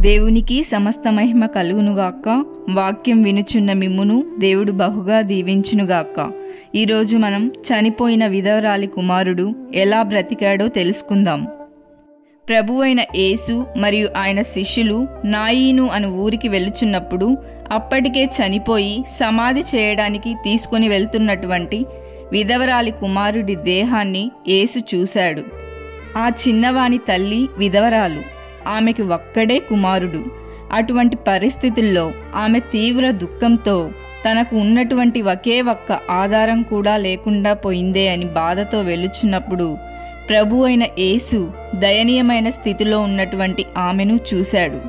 దేవునికి సమస్త మహిమ కలుగునుగాక. వాక్యం వినుచున్న మిమ్మును దేవుడు బహుగా దీవించునుగాక. ఈరోజు మనం చనిపోయిన విధవరాలి కుమారుడు ఎలా బ్రతికాడో తెలుసుకుందాం. ప్రభువైన యేసు మరియు ఆయన శిష్యులు నాయీను అను ఊరికి వెళుచున్నప్పుడు అప్పటికే చనిపోయి సమాధి చేయడానికి తీసుకొని వెళ్తున్నటువంటి విధవరాలి కుమారుడి దేహాన్ని యేసు చూశాడు. ఆ చిన్నవాని తల్లి విధవరాలు, ఆమెకి ఒక్కడే కుమారుడు. అటువంటి పరిస్థితుల్లో ఆమె తీవ్ర దుఃఖంతో తనకు ఉన్నటువంటి ఒకే ఒక్క ఆధారం కూడా లేకుండా పోయిందే అని బాధతో వెళుచున్నప్పుడు ప్రభు అయిన యేసు దయనీయమైన స్థితిలో ఉన్నటువంటి ఆమెను చూశాడు.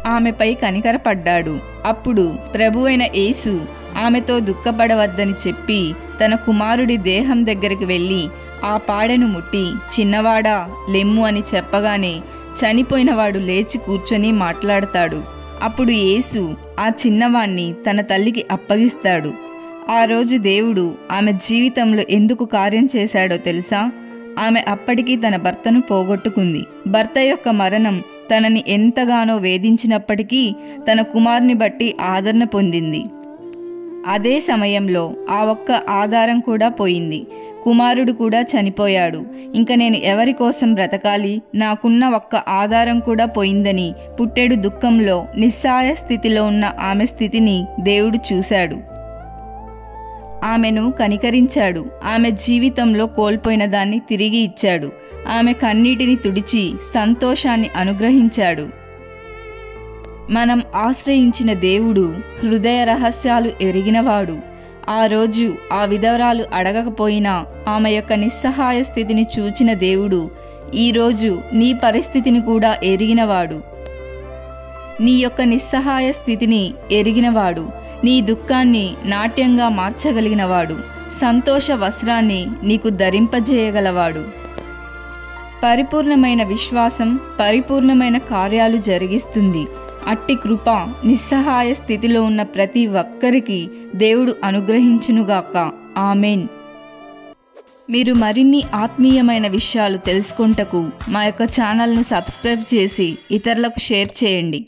ఆమెపై కనికరపడ్డాడు. అప్పుడు ప్రభు అయిన యేసు ఆమెతో దుఃఖపడవద్దని చెప్పి తన కుమారుడి దేహం దగ్గరికి వెళ్ళి ఆ పాడెను ముట్టి, చిన్నవాడా లెమ్ము అని చెప్పగానే చనిపోయినవాడు లేచి కూర్చొని మాట్లాడతాడు. అప్పుడు యేసు ఆ చిన్నవాణ్ణి తన తల్లికి అప్పగిస్తాడు. ఆ రోజు దేవుడు ఆమె జీవితంలో ఎందుకు కార్యం చేశాడో తెలుసా? ఆమె అప్పటికి తన భర్తను పోగొట్టుకుంది. భర్త యొక్క మరణం తనని ఎంతగానో వేధించినప్పటికీ తన కుమారుని బట్టి ఆదరణ పొందింది. అదే సమయంలో ఆ ఒక్క ఆధారం కూడా పోయింది. కుమారుడు కూడా చనిపోయాడు. ఇంక నేను ఎవరి కోసం బ్రతకాలి? నాకున్న ఒక్క ఆధారం కూడా పోయిందని పుట్టెడు దుఃఖంలో నిస్సహాయ స్థితిలో ఉన్న ఆమె స్థితిని దేవుడు చూశాడు. ఆమెను కనికరించాడు. ఆమె జీవితంలో కోల్పోయిన దాన్ని తిరిగి ఇచ్చాడు. ఆమె కన్నీటిని తుడిచి సంతోషాన్ని అనుగ్రహించాడు. మనం ఆశ్రయించిన దేవుడు హృదయ రహస్యాలు ఎరిగినవాడు. ఆ రోజు ఆ విధవరాలు అడగకపోయినా ఆమె యొక్క నిస్సహాయ స్థితిని చూచిన దేవుడు ఈరోజు నీ పరిస్థితిని కూడా ఎరిగినవాడు. నీ యొక్క నిస్సహాయ స్థితిని ఎరిగినవాడు. నీ దుఃఖాన్ని నాట్యంగా మార్చగలిగినవాడు. సంతోష వస్త్రాన్ని నీకు ధరింపజేయగలవాడు. పరిపూర్ణమైన విశ్వాసం పరిపూర్ణమైన కార్యాలు జరిగిస్తుంది. అట్టి కృప నిస్సహాయ స్థితిలో ఉన్న ప్రతి ఒక్కరికి దేవుడు అనుగ్రహించునుగాక. ఆమెన్. మీరు మరిన్ని ఆత్మీయమైన విషయాలు తెలుసుకొనుటకు మా యొక్క ఛానల్ను సబ్స్క్రైబ్ చేసి ఇతరులకు షేర్ చేయండి.